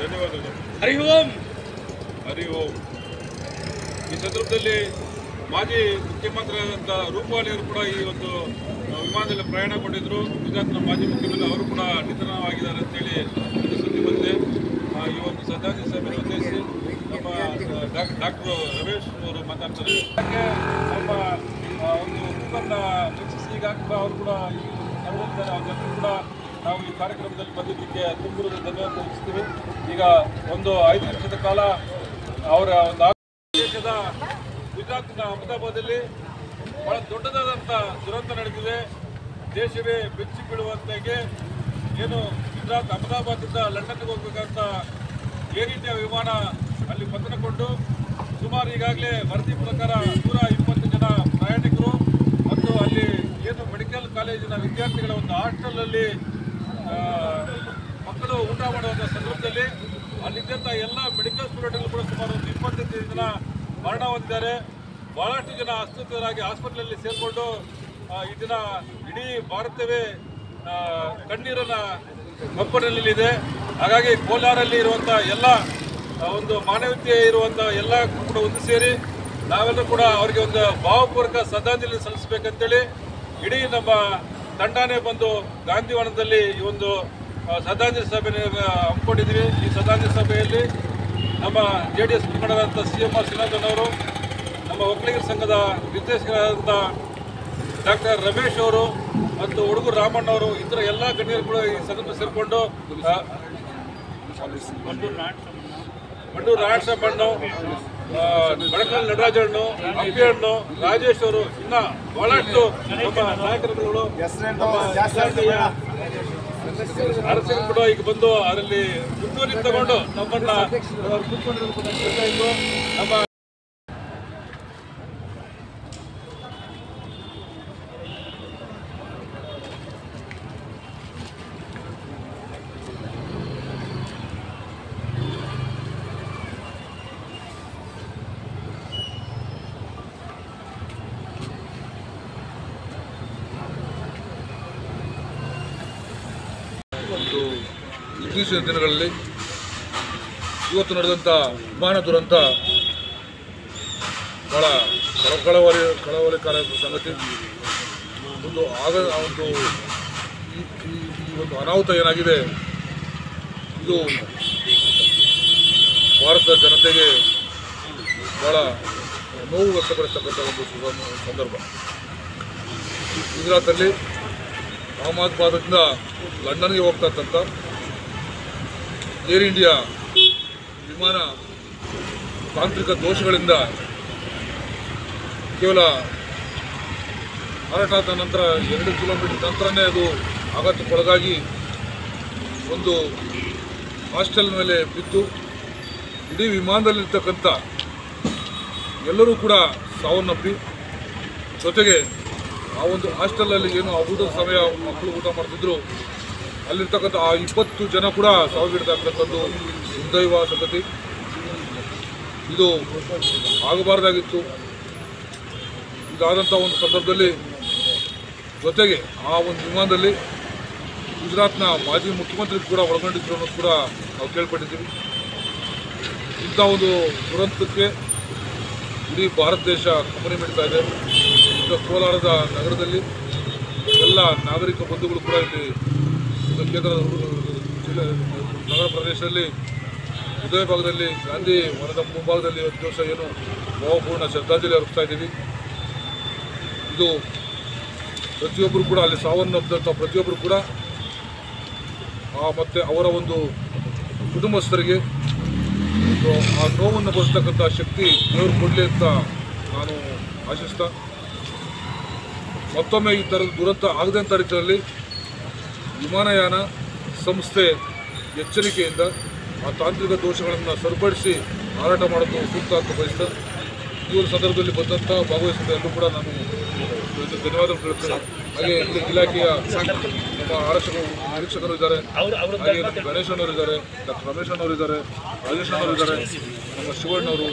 ಧನ್ಯವಾದಗಳು. ಹರಿ ಓಂ. ಹರಿ ಓಂ. ಈ ಸಂದರ್ಭದಲ್ಲಿ ಮಾಜಿ ಮುಖ್ಯಮಂತ್ರಿಯಾದಂಥ ರೂಪಾಲಿ ಅವರು ಕೂಡ ಈ ಒಂದು ವಿಮಾನದಲ್ಲಿ ಪ್ರಯಾಣ ಮಾಡಿದ್ರು. ಗುಜರಾತ್ನ ಮಾಜಿ ಮುಖ್ಯಮಂತ್ರಿ ಅವರು ಕೂಡ ನಿಧನವಾಗಿದ್ದಾರೆ ಅಂತೇಳಿ ಸುದ್ದಿ ಬಂದಿದೆ. ಈ ಒಂದು ಶ್ರದ್ಧಾಂಜಲಿ ಸಭೆಯನ್ನು ಉದ್ದೇಶಿಸಿ ನಮ್ಮ ಡಾಕ್ಟರ್ ರಮೇಶ್ ಅವರು ಮಾತಾಡ್ತಾರೆ. ನಮ್ಮ ಒಂದು ಕುಟುಂಬದ ಈಗ ಕೂಡ ಅವರು ಕೂಡ ನೆರವೇರಿದ್ದಾರೆ. ಅವರೆಲ್ಲರೂ ಕೂಡ ನಾವು ಈ ಕಾರ್ಯಕ್ರಮದಲ್ಲಿ ಬಂದಿದ್ದಕ್ಕೆ ತುಂಬು ಧನ್ಯವಾದ ತಿಳಿಸ್ತೀವಿ. ಈಗ ಒಂದು 5 ನಿಮಿಷದ ಕಾಲ ಅವರ ಒಂದು ದೇಶದ ಗುಜರಾತ್ನ ಅಹಮದಾಬಾದಲ್ಲಿ ಬಹಳ ದೊಡ್ಡದಾದಂಥ ದುರಂತ ನಡೆದಿದೆ. ದೇಶವೇ ಬೆಚ್ಚಿ ಬೀಳುವಂತೆಗೆ ಏನು ಗುಜರಾತ್ ಅಹಮದಾಬಾದಿಂದ ಲಂಡನ್ಗೆ ಹೋಗಬೇಕಂತ ಏರ್ ಇಂಡಿಯಾ ವಿಮಾನ ಅಲ್ಲಿ ಪತನಗೊಂಡು ಸುಮಾರು ಈಗಾಗಲೇ ವರದಿ ಪ್ರಕಾರ 120 ಜನ ಪ್ರಯಾಣಿಕರು ಮತ್ತು ಅಲ್ಲಿ ಏನು ಮೆಡಿಕಲ್ ಕಾಲೇಜಿನ ವಿದ್ಯಾರ್ಥಿಗಳ ಒಂದು ಹಾಸ್ಟೆಲಲ್ಲಿ ಮಕ್ಕಳು ಊಟ ಮಾಡುವಂಥ ಸಂದರ್ಭದಲ್ಲಿ ಅಲ್ಲಿದ್ದಂಥ ಎಲ್ಲ ಮೆಡಿಕಲ್ ಸ್ಟೂಡೆಂಟ್ಗಳು ಕೂಡ ಸುಮಾರು 25 ಜನ ಮರಣ ಹೊಂದಿದ್ದಾರೆ. ಬಹಳಷ್ಟು ಜನ ಅಸ್ವಸ್ಥರಾಗಿ ಆಸ್ಪತ್ರೆಯಲ್ಲಿ ಸೇರಿಕೊಂಡು ಈ ದಿನ ಇಡೀ ಭಾರತವೇ ಕಣ್ಣೀರನ್ನ ಕಪ್ಪನಲ್ಲಿದೆ. ಹಾಗಾಗಿ ಕೋಲಾರಲ್ಲಿ ಇರುವಂಥ ಎಲ್ಲ ಒಂದು ಮಾನವೀಯತೆ ಇರುವಂಥ ಎಲ್ಲ ಕೂಡ ಒಂದು ಸೇರಿ ನಾವೆಲ್ಲರೂ ಕೂಡ ಅವರಿಗೆ ಒಂದು ಭಾವಪೂರ್ವಕ ಶ್ರದ್ಧಾಂಜಲಿ ಸಲ್ಲಿಸಬೇಕಂತೇಳಿ ಇಡೀ ನಮ್ಮ ತಂಡನೇ ಬಂದು ಗಾಂಧಿವನದಲ್ಲಿ ಈ ಒಂದು ಶ್ರದ್ಧಾಂಜಲಿ ಸಭೆಯನ್ನು ಹಮ್ಮಿಕೊಂಡಿದ್ದೀವಿ. ಈ ಶ್ರದ್ಧಾಂಜಲಿ ಸಭೆಯಲ್ಲಿ ನಮ್ಮ JDS ಮುಖಂಡರಾದಂಥ CMR ಶ್ರೀನಾಥನ್ ಅವರು, ನಮ್ಮ ಒಕ್ಕಲಿಗರ ಸಂಘದ ನಿರ್ದೇಶಕರಾದಂಥ ಡಾಕ್ಟರ್ ರಮೇಶ್ ಅವರು ಮತ್ತು ಹುಡುಗರು ರಾಮಣ್ಣ ಅವರು, ಇತರ ಎಲ್ಲ ಗಣ್ಯರು ಕೂಡ ಈ ಸಂದರ್ಭ ಸೇರಿಕೊಂಡು ಮಂಡೂರು ನಾರಾಯಣಸ್ವಾಮಿ, ಬಡಕಲ್ ನಟರಾಜಣ್ಣು, ಅಪ್ಪಿಹಣ್ಣು, ರಾಜೇಶ್ ಅವರು, ಇನ್ನ ಬಹಳಷ್ಟು ನಮ್ಮ ನಾಯಕರುಗಳು ಅರಸರು ಕೂಡ ಈಗ ಬಂದು ಅದರಲ್ಲಿ ಮುಂದುವರಿ ತಗೊಂಡು ನಮ್ಮನ್ನ ನಮ್ಮ ಒಂದು ಇತ್ತೀಚಿನ ದಿನಗಳಲ್ಲಿ ಇವತ್ತು ನಡೆದಂಥ ವಿಮಾನ ದುರಂತ ಬಹಳ ಕಳವಳಕಾರಿ ಸಂಗತಿ. ಒಂದು ಈ ಒಂದು ಅನಾಹುತ ಏನಾಗಿದೆ ಇದು ಭಾರತದ ಜನತೆಗೆ ಬಹಳ ನೋವು ವ್ಯಕ್ತಪಡಿಸ್ತಕ್ಕಂಥ ಒಂದು ಸಂದರ್ಭ. ಗುಜರಾತಲ್ಲಿ ಅಹಮದಾಬಾದಿಂದ ಲಂಡನ್ಗೆ ಹೋಗ್ತಾ ಇದ್ದಂಥ ಏರ್ ಇಂಡಿಯಾ ವಿಮಾನ ತಾಂತ್ರಿಕ ದೋಷಗಳಿಂದ ಕೇವಲ ಹಾರಾಟ ನಂತರ 2 ಕಿಲೋಮೀಟರ್ ನಂತರನೇ ಅದು ಆಘಾತಕ್ಕೊಳಗಾಗಿ ಒಂದು ಹಾಸ್ಟೆಲ್ ಮೇಲೆ ಬಿದ್ದು ಇಡೀ ವಿಮಾನದಲ್ಲಿರ್ತಕ್ಕಂಥ ಎಲ್ಲರೂ ಕೂಡ ಸಾವನ್ನಪ್ಪಿ, ಜೊತೆಗೆ ಆ ಒಂದು ಹಾಸ್ಟೆಲಲ್ಲಿ ಏನು ಊಟದ ಸಮಯ ಮಕ್ಕಳು ಊಟ ಮಾಡ್ತಿದ್ರು, ಅಲ್ಲಿರ್ತಕ್ಕಂಥ ಆ 20 ಜನ ಕೂಡ ಸಾವಿಗೀಡಾಗ್ತಕ್ಕಂಥದ್ದು ದುರ್ದೈವ ಸಂಗತಿ. ಇದು ಆಗಬಾರ್ದಾಗಿತ್ತು. ಇದಾದಂಥ ಒಂದು ಸಂದರ್ಭದಲ್ಲಿ ಜೊತೆಗೆ ಆ ಒಂದು ವಿಮಾನದಲ್ಲಿ ಗುಜರಾತ್ನ ಮಾಜಿ ಮುಖ್ಯಮಂತ್ರಿ ಕೂಡ ಒಳಗೊಂಡಿದ್ರು ಅನ್ನೋದು ಕೂಡ ನಾವು ಕೇಳ್ಪಟ್ಟಿದ್ದೀವಿ. ಇಂಥ ಒಂದು ದುರಂತಕ್ಕೆ ಇಡೀ ಭಾರತ ದೇಶ ಗಮನ ನೀಡ್ತಾ ಇದೆ. ಈಗ ಕೋಲಾರದ ನಗರದಲ್ಲಿ ಎಲ್ಲ ನಾಗರಿಕ ಬಂಧುಗಳು ಕೂಡ ಇಲ್ಲಿ ಕೇಂದ್ರ ನಗರ ಪ್ರದೇಶದಲ್ಲಿ ಹೃದಯ ಭಾಗದಲ್ಲಿ ಗಾಂಧಿ ವನದ ಮುಂಭಾಗದಲ್ಲಿ ಒಂದು ದಿವಸ ಏನು ಭಾವಪೂರ್ಣ ಶ್ರದ್ಧಾಂಜಲಿ ಅರ್ಪಿಸ್ತಾ ಇದ್ದೀವಿ. ಇದು ಪ್ರತಿಯೊಬ್ಬರು ಕೂಡ ಅಲ್ಲಿ ಸಾವನ್ನಪ್ಪಿದಂಥ ಪ್ರತಿಯೊಬ್ಬರು ಕೂಡ ಮತ್ತು ಅವರ ಒಂದು ಕುಟುಂಬಸ್ಥರಿಗೆ ಆ ನೋವನ್ನು ಭರಿಸ್ತಕ್ಕಂಥ ಶಕ್ತಿ ದೇವರು ಕೊಡಲಿ ಅಂತ ನಾನು ಆಶಿಸ್ತಾ, ಮತ್ತೊಮ್ಮೆ ಈ ಥರದ ದುರಂತ ಆಗದಂಥ ರೀತಿಯಲ್ಲಿ ವಿಮಾನಯಾನ ಸಂಸ್ಥೆ ಎಚ್ಚರಿಕೆಯಿಂದ ಆ ತಾಂತ್ರಿಕ ದೋಷಗಳನ್ನು ಸರಿಪಡಿಸಿ ಹಾರಾಟ ಮಾಡೋದು ಸೂಕ್ತ ಅಂತ ಬಯಸ್ತಾರೆ. ಈ ಒಂದು ಸಂದರ್ಭದಲ್ಲಿ ಬಂದಂಥ ಭಾಗವಹಿಸಿದ ಎಲ್ಲರೂ ಕೂಡ ನಾನು ಧನ್ಯವಾದ ತಿಳಿಸ್ತೇನೆ. ಹಾಗೆ ಇಲಾಖೆಯ ನಮ್ಮ ಆರಕ್ಷಕರು ನಿರೀಕ್ಷಕರು ಇದ್ದಾರೆ, ಹಾಗೆ ಗಣೇಶ್ ಅಣ್ಣವರು ಇದ್ದಾರೆ, ಡಾಕ್ಟರ್ ರಮೇಶ್ ಅಣ್ಣವರು ಇದ್ದಾರೆ, ರಾಜೇಶ್ ಅಣ್ಣವರು ಇದ್ದಾರೆ, ನಮ್ಮ ಶಿವಣ್ಣವರು